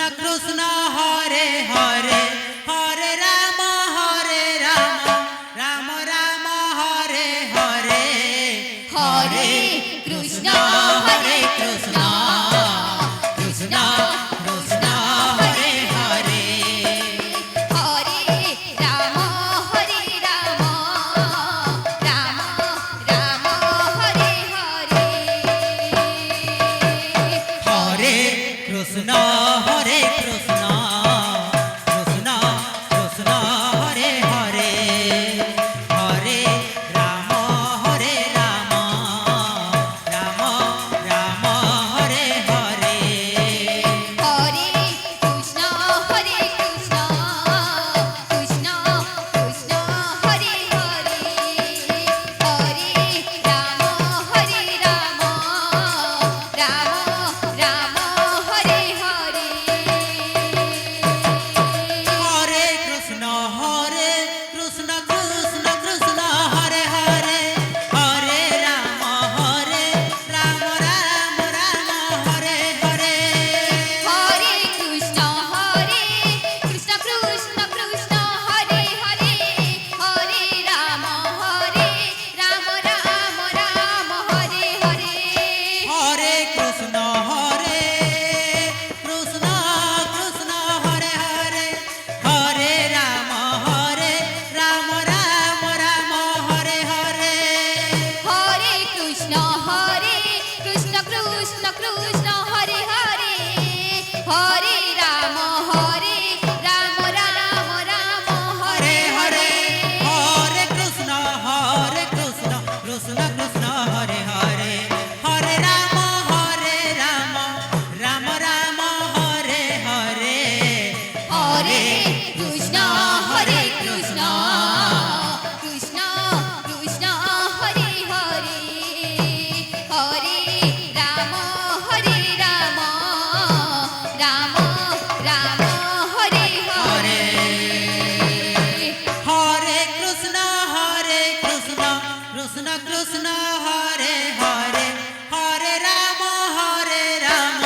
Krishna Hare Hare Hare Ram Ram Ram Hare Hare Hare Krishna Hare Krishna Krishna Krishna Hare Hare Hare Ram Ram Ram Hare Hare Hare Krishna Hare Krishna Krishna Krishna Hare Hare Hare Ram Ram Ram Hare Hare Hare Krishna Hare Krishna Krishna Krishna Hare Hare Hare Ram Ram Ram Hare Hare Hare Krishna Krishna Krishna Krishna Hare Hare Hare Ram Ram Ram Hare Hare Hare Krishna Krishna Krishna Krishna Hare Hare Hare Ram Ram Ram Hare Hare Hare Krishna Krishna Krishna Hare Hare Hare Ram Ram Ram Hare Hare Hare Krishna Krishna Krishna Krishna Hare Hare Hare Ram Ram Ram Hare Hare Hare Hare Krishna Krishna Krishna Hare Hare Hare Ram Ram Ram Hare Hare Hare Krishna Krishna Krishna Krishna Hare Hare Hare Ram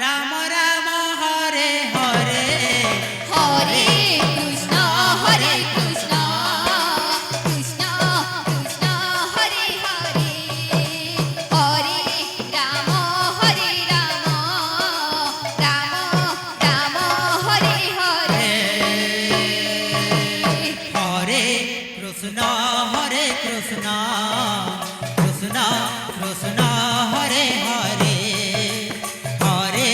Ram Ram Hare Hare Hare Krishna Krishna Krishna Hare Hare Hare Ram Ram Ram Hare Hare Hare Krishna Krishna Krishna Krishna Hare Hare Hare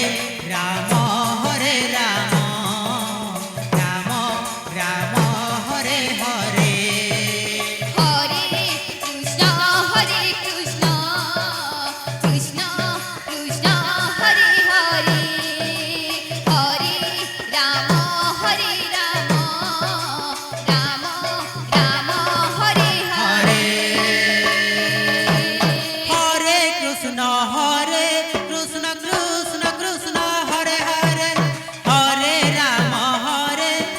Ram Ram Hare Hare Hare Krishna Krishna Krishna Krishna Hare Hare Hare Ram Ram Ram Ram Hare Hare Hare Krishna Krishna Krishna Krishna Hare Hare Hare Ram Ram Ram Hare Hare Hare Krishna Krishna Krishna Krishna Hare Hare Hare Ram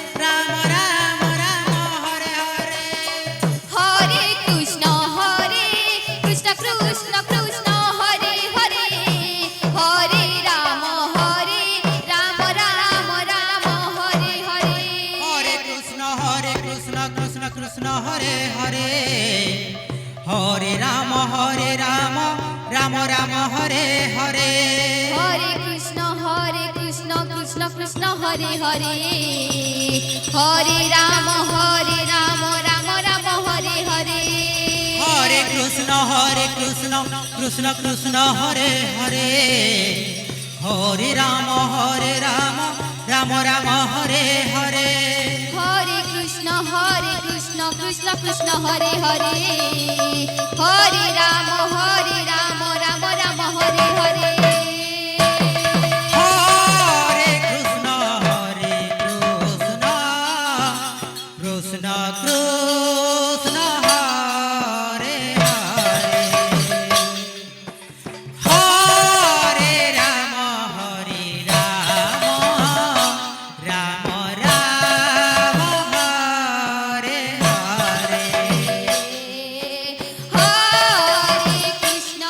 Ram Ram Hare Hare Hare Krishna Krishna Krishna Krishna Hare Hare Hare Ram Ram Hare Hare Hare Krishna Krishna Krishna Hare Hare Hare Ram Ram Ram Hare Hare Hare Krishna Krishna Krishna Hare Hare Hare Ram Ram Ram Hare Hare Hare Krishna Krishna Krishna Hare Hare Hare Ram Ram Ram Hare Hare Hare Krishna Krishna Krishna Hare Hare Hare Ram Ram Ram Hare Hare Hare Krishna Krishna Krishna Hare Hare Hare Ram Ram Ram Hare Hare Hare Krishna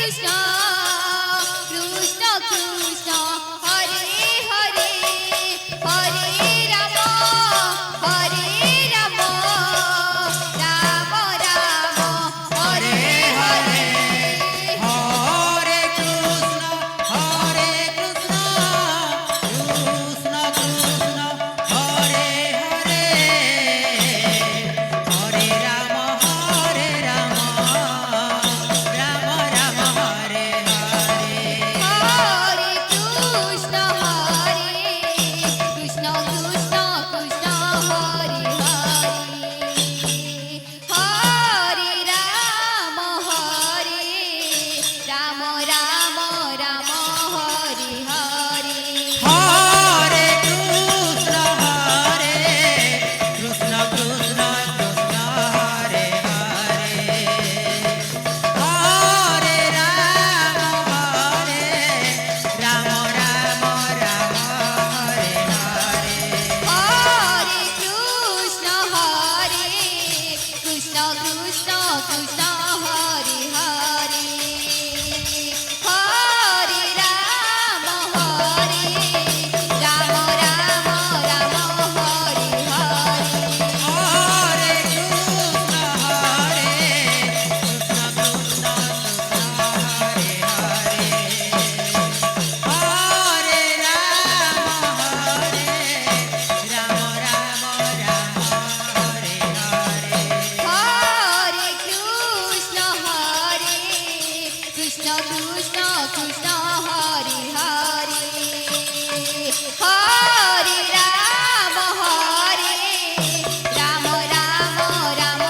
Krishna Krishna Krishna Hare Hare Hare Ram Ram Ram Hare Hare Hare Krishna Krishna Krishna Hare Hare Hare Ram Ram Ram Hare Hare Hare Krishna Krishna Krishna Hare Hare Hare Ram Ram Ram Hare Hare Hare Krishna Krishna Krishna Hare Hare Hare Ram Ram Ram Hare Hare Hare Krishna Krishna Krishna Hare Hare Hare Ram Ram Ram Hare Hare Hare Krishna Krishna Krishna Hare Hare Hare Ram Ram Ram Hare Hare Hare Krishna Krishna Krishna Hare Hare Hare Ram Ram Ram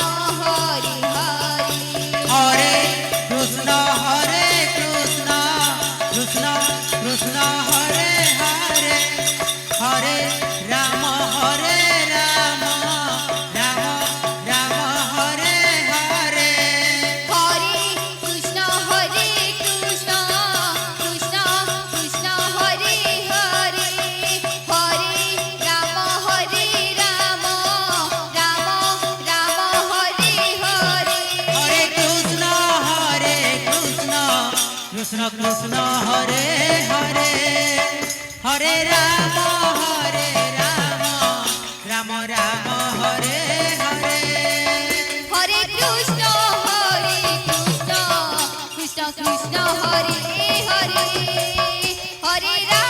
Hare Hare Hare Krishna Krishna Krishna Hare Hare Hare Ram Ram Ram Hare Hare Hare Krishna Krishna Krishna Hare Hare Hare Ram Ram Ram Hare Hare Hare Krishna Krishna Krishna Hare Hare Hare Ram Ram Ram Hare Hare Hare Krishna Krishna Krishna Hare Hare Hare Ram